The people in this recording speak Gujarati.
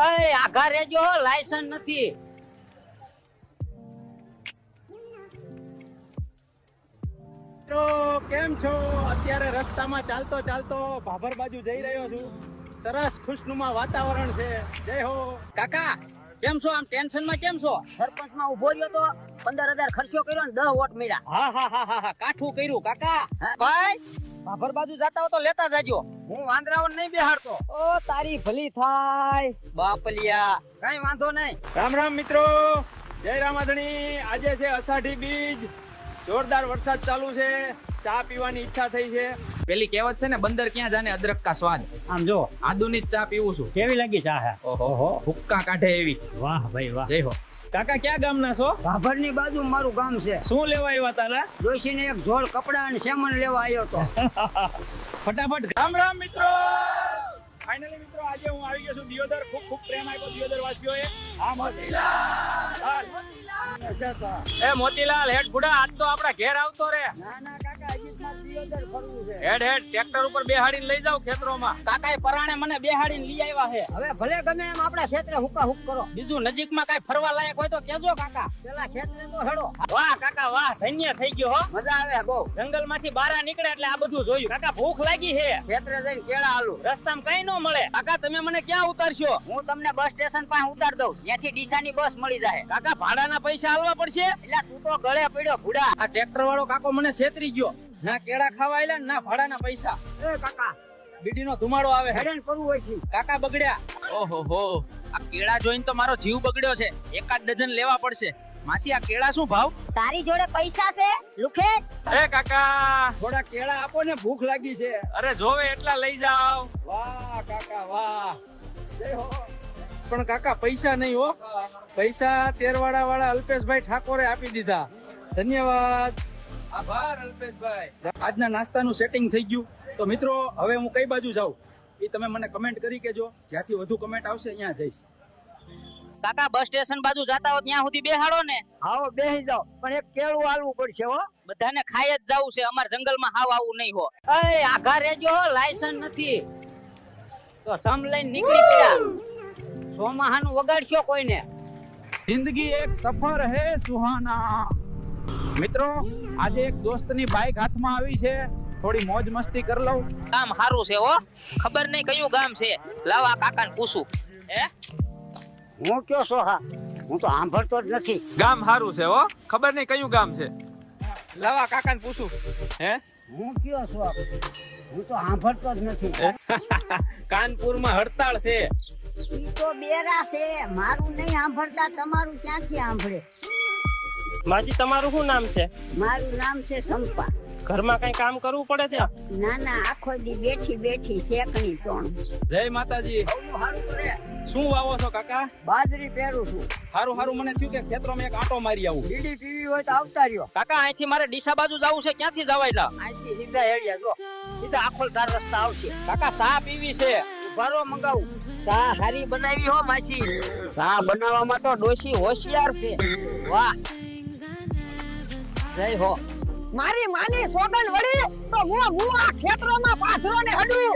આઘા રેજો, લાયસન્સ નથી. મિત્રો કેમ છો? અત્યારે રસ્તામાં ચાલતો ચાલતો ભાભર બાજુ જઈ રહ્યો છું. સરસ ખુશનુમા વાતાવરણ છે. જય હો. કાકા કેમ છો? આમ ટેન્શન માં કેમ છો? સરપંચ માં ઉભો રહ્યો તો 15,000 ખર્ચો કર્યો ને 10 વોટ મળ્યા. હા કાઠું કર્યું કાકા. ભાઈ ભાભર બાજુ જાતા હો તો લેતા જાજો. હું વાંદરાઓને નહીં બેહાડતો. ઓ તારી ભલી થાય બાપલિયા. કઈ વાંધો નહીં. રામ રામ મિત્રો, જય રામાધણી. આજે છે અષાઢી બીજ. જોરદાર વરસાદ ચાલુ છે. ચા પીવાની ઈચ્છા થઈ છે. પેલી કહેવત છે ને, બંદર ક્યાં જાને અદરક કા સ્વાદ. આમ જો આદુની ચા પીવું છું. કેવી લાગી ચા હે? ઓહો હુક્કા કાઢે એવી. વાહ ભાઈ વાહ. જય હો. કાકા ક્યાં ગામના છો? ભાભર ની બાજુ મારું ગામ છે. શું લેવા આવ્યા તારા? ડોશી ને એક ઝોળ કપડા અને સેમન લેવા આવ્યો તો. ફટાફટ. રામ રામ મિત્રો, ફાઇનલી મિત્રો આજે હું આવી ગયો છું દિયોદર. ખૂબ ખૂબ પ્રેમ આપ્યો દિયોદર વાસીઓએ. હા મોતીલાલ. એ મોતીલાલ હેડ ગુડા, આજ તો આપડા ઘેર આવતો રે. ના ના કાકા, હજી મારે દિયોદર ફરવું છે. હેડ ટ્રેક્ટર ઉપર બેહાડીને લઈ જાવ ખેતરોમાં. કાકા પરાણે મને બેહાડીને લઈ આવ્યા છે. હવે ભલે ગમે એમ આપણા ક્ષેત્રે હુકા હુક કરો. બીજું નજીકમાં કઈ ફરવા લાયક હોય તો કેજો કાકા. પેલા ક્ષેત્રે તો હેડો. વાહ કાકા વાહ, ધન્ય થઈ ગયો હો. મજા આવે બહુ. જંગલ માંથી બહાર નીકળે એટલે આ બધું જોયું. કાકા ભૂખ લાગી છે. ક્ષેત્રે જઈને કેળા આલુ. રસ્તામાં કઈ ન મળે. કાકા તમે મને ક્યાં ઉતારશો? હું તમને બસ સ્ટેશન પાસે ઉતાર દઉં. ત્યાંથી ડીસાની બસ મળી જાય. કાકા ભાડાના પૈસા આલવા પડશે. એટલે તું તો ગળે પડ્યો ભૂડા. આ ટ્રેક્ટર વાળો કાકો મને છેતરી ગયો. ના કેળા ખાવા આયલા ને ના ભાડાના પૈસા. એ કાકા બીડીનો ધુમાડો આવે. હેડન કરવું હોય છે. કાકા બગડ્યા. ઓહો હો, આ કેળા જોઈને તો મારો જીવ બગડ્યો છે. એકાદ ડઝન લેવા પડશે. માસી આ કેળા શું ભાવ? તારી જોડે પૈસા છે લુખેશ? એ કાકા થોડા કેળા આપો ને, ભૂખ લાગી છે. અરે જોવે એટલા લઈ જાવ. વાહ કાકા વાહ. જય હો. પણ કાકા પૈસા નહીં હો. પૈસા તેરવાડા વાળા અલ્પેશભાઈ ઠાકોરે આપી દીધા. ધન્યવાદ, આભાર અલ્પેશભાઈ. આજના નાસ્તાનું સેટિંગ થઈ ગયું. તો મિત્રો હવે હું કઈ બાજુ જાઉં એ તમે મને કમેન્ટ કરી કેજો. જ્યાંથી વધુ કમેન્ટ આવશે અહીંયા જઈશ. કાકા બસ સ્ટેશન બાજુ જાતા હો ત્યાં સુધી બેહાડો ને. આવો બેહી જાઓ, પણ એક કેળું આલવું પડશે હો. બધાને ખાઈ જ જાવું છે. અમાર જંગલમાં હાવ આવું નહીં હો. એ આઘા રેજો, લાયસન્સ નથી તો સમ લઈને નીકળી ગયા. સોમાહાનું વગાડશો કોઈને. જિંદગી એક સફર હે સુહાના. મિત્રો આજે એક દોસ્તની બાઇક હાથમાં આવી છે. થોડી મોજ મસ્તી કરી લઉં. ગામ હારું છે હો. ખબર નહીં કયું ગામ છે. લાવા કાકાને પૂછું. હે હું કયો છો? હા હું તો સાંભળતો જ નથી. ગામ સારું છે હો. ખબર નહીં કયું ગામ છે. લાવા કાકાને પૂછું. હે હું કયો છો? હું તો સાંભળતો જ નથી. કાનપુરમાં હડતાળ છે. ઈ તો બેરા છે. મારું નહીં સાંભળતા, તમારું ક્યાંથી સાંભળે? માજી તમારું શું નામ છે? મારું નામ છે સંપા. ઘરમાં કઈ કામ કરવું પડે ત્યાં? ના ના, આખો દી બેઠી બેઠી શેકણી તોણ. જય માતાજી. હારું કરે. શું વાવો છો કાકા? બાજરી પહેરું છું. હારું મને થયું કે ખેતરોમાં એક આંટો મારી આવું. બીડી પીવી હોય તો આવતા રહ્યો. કાકા અહીંથી મારે ડીસા બાજુ જવું છે. ક્યાંથી જવાય? અહીંથી સીધા હેડ્યા જો. સીધા આખો 4 રસ્તા આવશે. કાકા ચા પીવી છે. ઉભારો મંગાવું. ચા હારી બનાવી હો માસી. ચા બનાવવામાં તો ડોશી હોશિયાર છે. વાહ. જય હો. મારી માની સોગન વળી તો હું આ ખેતરોમાં પાથરો ને હડું